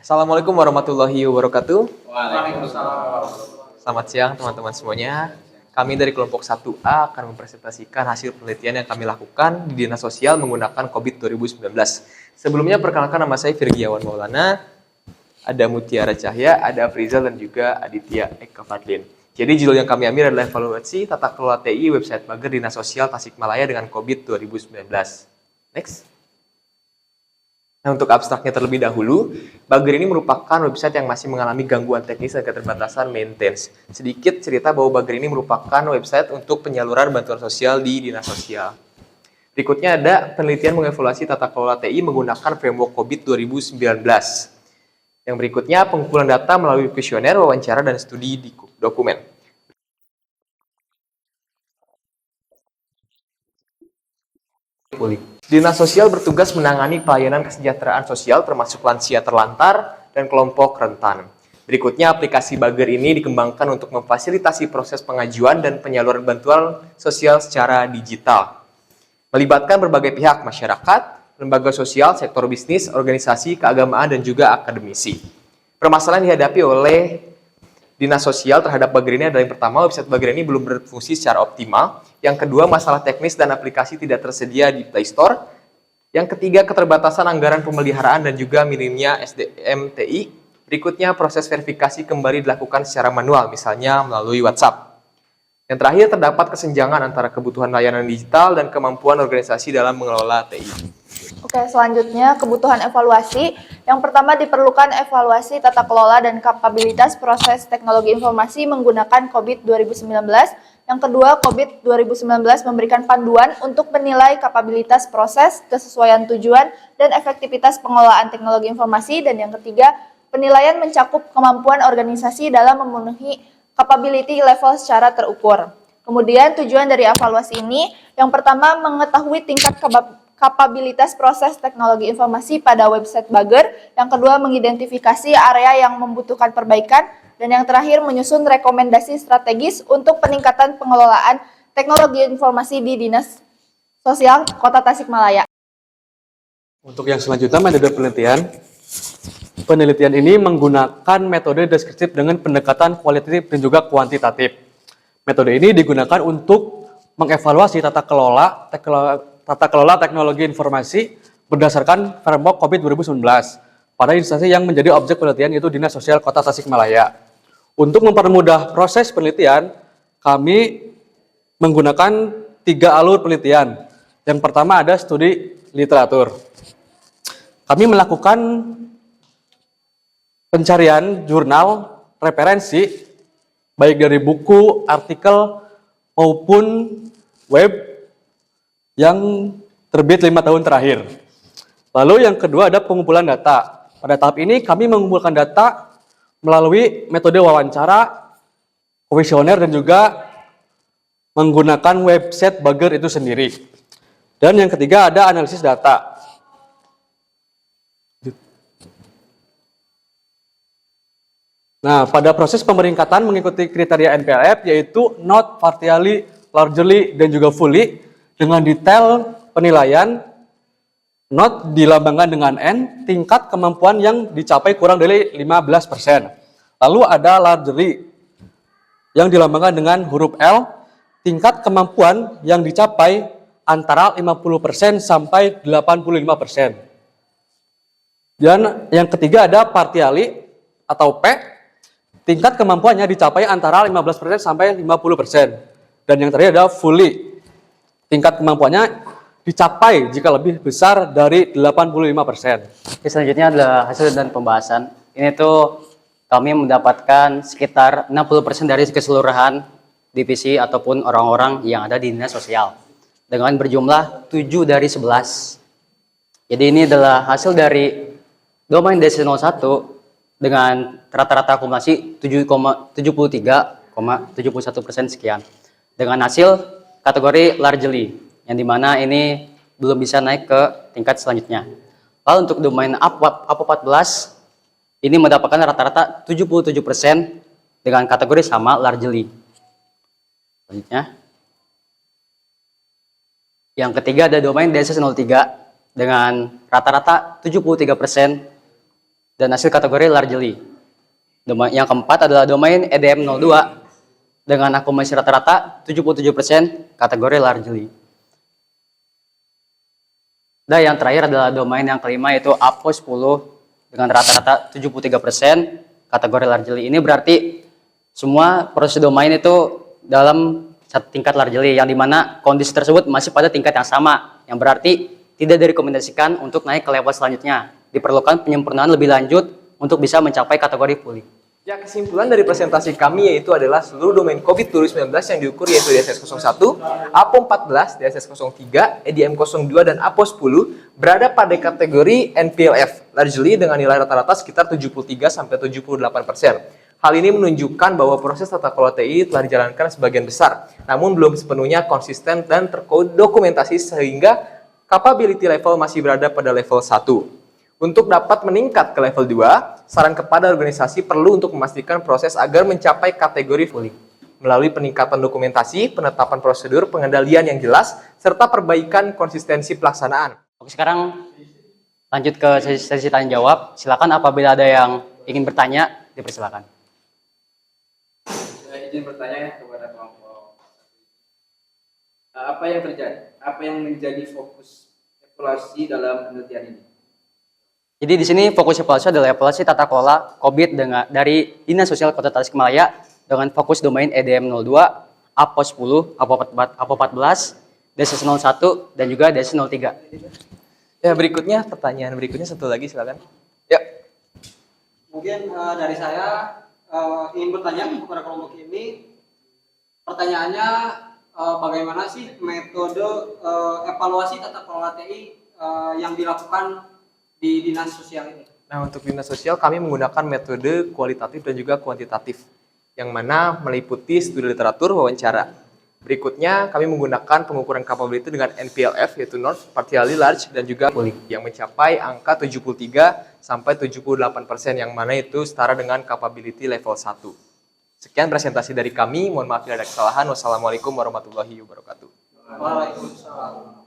Assalamualaikum warahmatullahi wabarakatuh. Waalaikumsalam. Selamat siang teman-teman semuanya. Kami dari kelompok 1A akan mempresentasikan hasil penelitian yang kami lakukan di Dinas Sosial menggunakan COVID 2019. Sebelumnya perkenalkan, nama saya Virgiawan Maulana, ada Mutiara Cahya, ada Afrizal dan juga Aditya Eka Fadlin. Jadi judul yang kami ambil adalah evaluasi tata kelola TI website Bager Dinas Sosial Tasikmalaya dengan COVID 2019. Next. Nah, untuk abstraknya terlebih dahulu, Bager ini merupakan website yang masih mengalami gangguan teknis dan keterbatasan maintenance. Sedikit cerita bahwa Bager ini merupakan website untuk penyaluran bantuan sosial di Dinas Sosial. Berikutnya ada penelitian mengevaluasi tata kelola TI menggunakan framework COVID 2019. Yang berikutnya pengumpulan data melalui kuesioner, wawancara, dan studi di dokumen. Dinas Sosial bertugas menangani pelayanan kesejahteraan sosial termasuk lansia terlantar dan kelompok rentan. Berikutnya aplikasi Bager ini dikembangkan untuk memfasilitasi proses pengajuan dan penyaluran bantuan sosial secara digital. Melibatkan berbagai pihak masyarakat, lembaga sosial, sektor bisnis, organisasi, keagamaan, dan juga akademisi. Permasalahan dihadapi oleh Dinas Sosial terhadap Bager ini adalah yang pertama, website Bager ini belum berfungsi secara optimal. Yang kedua, masalah teknis dan aplikasi tidak tersedia di Play Store. Yang ketiga, keterbatasan anggaran pemeliharaan dan juga minimnya SDM TI. Berikutnya, proses verifikasi kembali dilakukan secara manual, misalnya melalui WhatsApp. Yang terakhir, terdapat kesenjangan antara kebutuhan layanan digital dan kemampuan organisasi dalam mengelola TI. Oke, selanjutnya kebutuhan evaluasi. Yang pertama diperlukan evaluasi tata kelola dan kapabilitas proses teknologi informasi menggunakan COVID 2019. Yang kedua, COVID 2019 memberikan panduan untuk menilai kapabilitas proses, kesesuaian tujuan, dan efektivitas pengelolaan teknologi informasi. Dan yang ketiga, penilaian mencakup kemampuan organisasi dalam memenuhi capability level secara terukur. Kemudian tujuan dari evaluasi ini, yang pertama mengetahui tingkat kapabilitas proses teknologi informasi pada website Bager. Yang kedua, mengidentifikasi area yang membutuhkan perbaikan. Dan yang terakhir, menyusun rekomendasi strategis untuk peningkatan pengelolaan teknologi informasi di Dinas Sosial Kota Tasikmalaya. Untuk yang selanjutnya, metode penelitian. Penelitian ini menggunakan metode deskriptif dengan pendekatan kualitatif dan juga kuantitatif. Metode ini digunakan untuk mengevaluasi tata kelola teknologi informasi berdasarkan framework COVID 2019 pada instansi yang menjadi objek penelitian, yaitu Dinas Sosial Kota Tasikmalaya. Untuk mempermudah proses penelitian, kami menggunakan 3 alur penelitian. Yang pertama ada studi literatur. Kami melakukan pencarian jurnal referensi baik dari buku, artikel, maupun web yang terbit 5 tahun terakhir. Lalu yang kedua ada pengumpulan data. Pada tahap ini kami mengumpulkan data melalui metode wawancara, kuesioner, dan juga menggunakan website Bager itu sendiri. Dan yang ketiga ada analisis data. Nah, pada proses pemeringkatan mengikuti kriteria NPLF, yaitu not, partially, largely, dan juga fully, dengan detail penilaian. Not dilambangkan dengan N, tingkat kemampuan yang dicapai kurang dari 15%. Lalu ada largely yang dilambangkan dengan huruf L, tingkat kemampuan yang dicapai antara 50% sampai 85%. Dan yang ketiga ada partially atau P, tingkat kemampuannya dicapai antara 15% sampai 50%. Dan yang terakhir ada fully, tingkat kemampuannya dicapai jika lebih besar dari 85%. Oke, selanjutnya adalah hasil dan pembahasan. Ini tuh kami mendapatkan sekitar 60% dari keseluruhan divisi ataupun orang-orang yang ada di Dinas Sosial dengan berjumlah 7 dari 11. Jadi ini adalah hasil dari domain DC01 dengan rata-rata akumulasi 73,71% sekian. Dengan hasil kategori largely, yang dimana ini belum bisa naik ke tingkat selanjutnya. Lalu untuk domain AP14 ini mendapatkan rata-rata 77% dengan kategori sama largely. Selanjutnya, yang ketiga ada domain DC03 dengan rata-rata 73% dan hasil kategori largely. Yang keempat adalah domain EDM02 dengan akumulasi rata-rata 77% kategori largely. Dan yang terakhir adalah domain yang kelima yaitu APO 10 dengan rata-rata 73% kategori largely. Ini berarti semua proses domain itu dalam tingkat largely yang dimana kondisi tersebut masih pada tingkat yang sama, yang berarti tidak direkomendasikan untuk naik ke level selanjutnya. Diperlukan penyempurnaan lebih lanjut untuk bisa mencapai kategori pulih. Ya, kesimpulan dari presentasi kami yaitu adalah seluruh domain COVID 2019 yang diukur yaitu DSS 01, APO 14, DSS 03, EDM 02, dan APO 10 berada pada kategori NPLF, largely dengan nilai rata-rata sekitar 73-78%. Hal ini menunjukkan bahwa proses tata kelola TI telah dijalankan sebagian besar, namun belum sepenuhnya konsisten dan terdokumentasi sehingga capability level masih berada pada level 1. Untuk dapat meningkat ke level 2, saran kepada organisasi perlu untuk memastikan proses agar mencapai kategori fully melalui peningkatan dokumentasi, penetapan prosedur, pengendalian yang jelas, serta perbaikan konsistensi pelaksanaan. Oke, sekarang lanjut ke sesi tanya jawab. Silakan apabila ada yang ingin bertanya, dipersilakan. Saya izin bertanya ya kepada kelompok. Apa yang terjadi? Apa yang menjadi fokus evaluasi dalam penelitian ini? Jadi di sini fokus evaluasi adalah evaluasi tata kelola COVID dari Dinas Sosial Kota Tasikmalaya dengan fokus domain EDM 02, APO 10, APO 14, DSS 01, dan juga DSS 03. Ya, berikutnya pertanyaan berikutnya satu lagi silakan. Ya. Mungkin dari saya ingin bertanya kepada kelompok ini, pertanyaannya bagaimana sih metode evaluasi tata kelola TI yang dilakukan di Dinas Sosial ini? Nah, untuk Dinas Sosial kami menggunakan metode kualitatif dan juga kuantitatif, yang mana meliputi studi literatur, wawancara. Berikutnya, kami menggunakan pengukuran capability dengan NPLF, yaitu Not Partially Large, dan juga Fully, yang mencapai angka 73-78%, yang mana itu setara dengan capability level 1. Sekian presentasi dari kami, mohon maaf bila ada kesalahan. Wassalamualaikum warahmatullahi wabarakatuh. Waalaikumsalam.